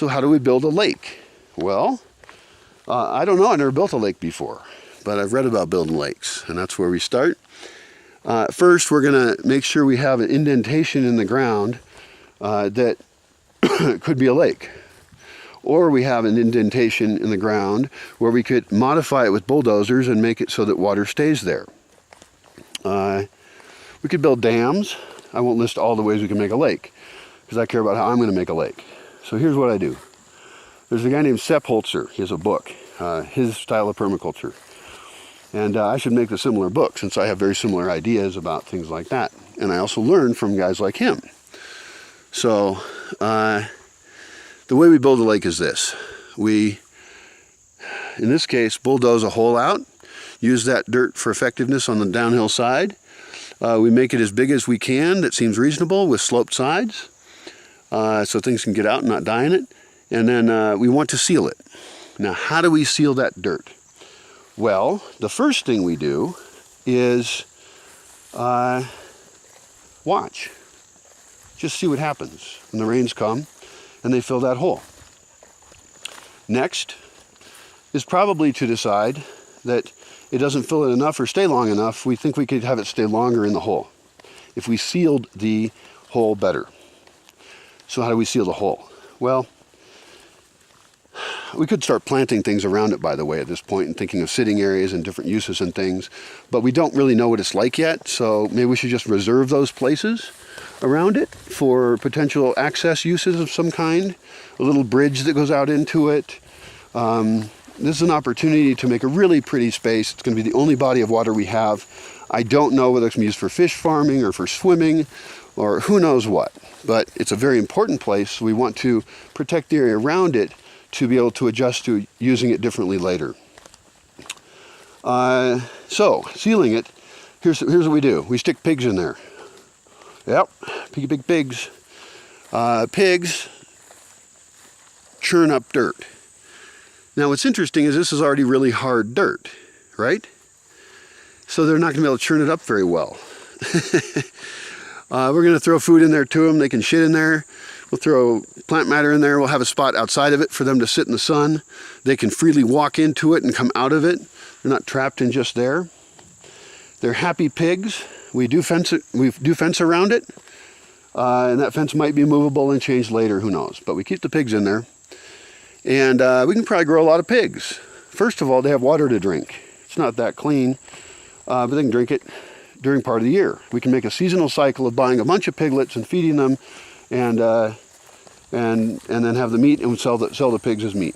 So how do we build a lake? Well, I don't know. I never built a lake before, but I've read about building lakes, and that's where we start. First, we're going to make sure we have an indentation in the ground that could be a lake. Or we have an indentation in the ground where we could modify it with bulldozers and make it so that water stays there. We could build dams. I won't list all the ways we can make a lake, because I care about how I'm going to make a lake. So here's what I do. There's a guy named Sepp Holzer. He has a book, his style of permaculture. And I should make a similar book, since I have very similar ideas about things like that. And I also learn from guys like him. So the way we build a lake is this. We, in this case, bulldoze a hole out, use that dirt for effectiveness on the downhill side. We make it as big as we can, that seems reasonable, with sloped sides, so things can get out and not die in it. And then we want to seal it. Now, how do we seal that dirt? Well, the first thing we do is watch. Just see what happens when the rains come and they fill that hole. Next is probably to decide that it doesn't fill it enough or stay long enough. We think we could have it stay longer in the hole if we sealed the hole better. So how do we seal the hole? Well, we could start planting things around it, by the way, at this point, and thinking of sitting areas and different uses and things. But we don't really know what it's like yet, so maybe we should just reserve those places around it for potential access uses of some kind. A little bridge that goes out into it. This is an opportunity to make a really pretty space. It's going to be the only body of water we have. I don't know whether it's going to be used for fish farming or for swimming or who knows what. But it's a very important place. We want to protect the area around it to be able to adjust to using it differently later. So, sealing it, here's what we do. We stick pigs in there. Yep, big pigs. Pigs churn up dirt. Now what's interesting is this is already really hard dirt, right? So they're not going to be able to churn it up very well. We're going to throw food in there to them. They can shit in there. We'll throw plant matter in there. We'll have a spot outside of it for them to sit in the sun. They can freely walk into it and come out of it. They're not trapped in just there. They're happy pigs. We do fence it. We do fence around it, and that fence might be movable and changed later. Who knows? But we keep the pigs in there, and we can probably grow a lot of pigs. First of all, they have water to drink. It's not that clean, but they can drink it during part of the year. We can make a seasonal cycle of buying a bunch of piglets and feeding them, and then have the meat and sell the pigs as meat.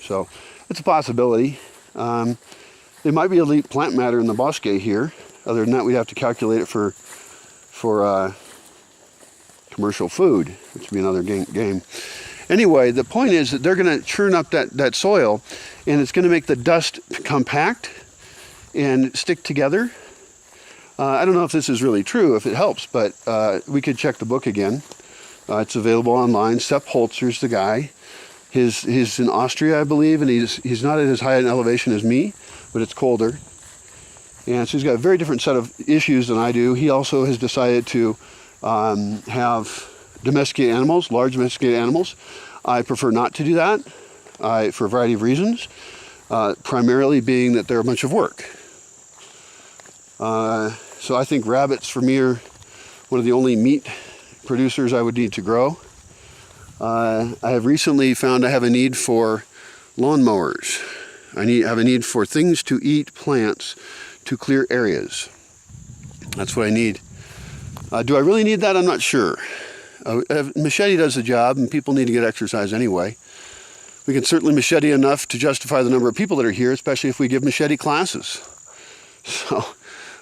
So it's a possibility. There might be elite plant matter in the Bosque here. Other than that, we'd have to calculate it for commercial food, which would be another game. Anyway, the point is that they're going to churn up that soil, and it's going to make the dust compact and stick together. I don't know if this is really true, if it helps, but we could check the book again. It's available online. Sepp Holzer's the guy. He's in Austria, I believe, and he's not at as high an elevation as me, but it's colder. And so he's got a very different set of issues than I do. He also has decided to have domesticated animals, large domesticated animals. I prefer not to do that for a variety of reasons, primarily being that they're a bunch of work. So I think rabbits for me are one of the only meat producers I would need to grow. I have recently found I have a need for lawnmowers. I have a need for things to eat plants to clear areas. That's what I need. Do I really need that? I'm not sure. Machete does the job, and people need to get exercise anyway. We can certainly machete enough to justify the number of people that are here, especially if we give machete classes. So,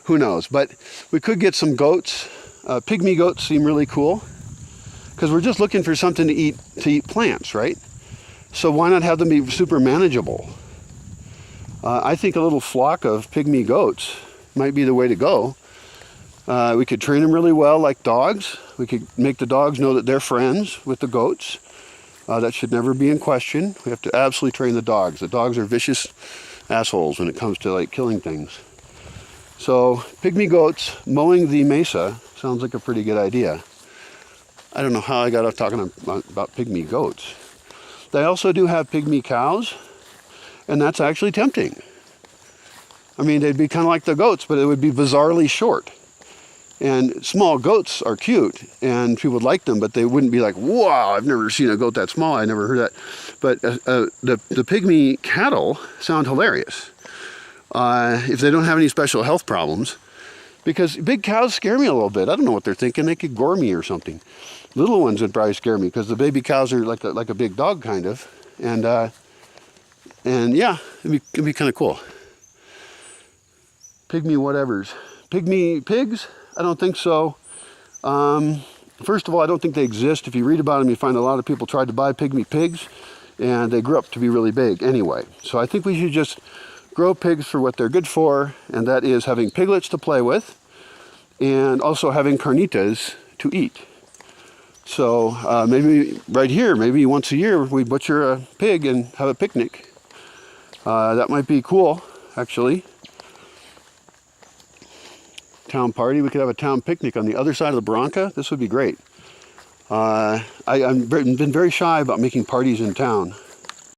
who knows? But we could get some goats. Pygmy goats seem really cool, because we're just looking for something to eat plants, right? So why not have them be super manageable? I think a little flock of pygmy goats might be the way to go. We could train them really well like dogs. We could make the dogs know that they're friends with the goats. That should never be in question. We have to absolutely train the dogs. The dogs are vicious assholes when it comes to like killing things. So pygmy goats mowing the mesa sounds like a pretty good idea. I don't know how I got off talking about pygmy goats. They also do have pygmy cows, and that's actually tempting. I mean, they'd be kind of like the goats, but it would be bizarrely short. And small goats are cute, and people would like them, but they wouldn't be like, wow, I've never seen a goat that small. I never heard that. But the pygmy cattle sound hilarious if they don't have any special health problems. Because big cows scare me a little bit. I don't know what they're thinking. They could gore me or something. Little ones would probably scare me because the baby cows are like a big dog kind of. And yeah, it'd be kind of cool. Pygmy whatevers. Pygmy pigs? I don't think so. First of all, I don't think they exist. If you read about them, you find a lot of people tried to buy pygmy pigs, and they grew up to be really big anyway. So I think we should just grow pigs for what they're good for, and that is having piglets to play with, and also having carnitas to eat. So maybe right here, maybe once a year, we butcher a pig and have a picnic. That might be cool, actually. Town party. We could have a town picnic on the other side of the Barranca. This would be great. I've been very shy about making parties in town.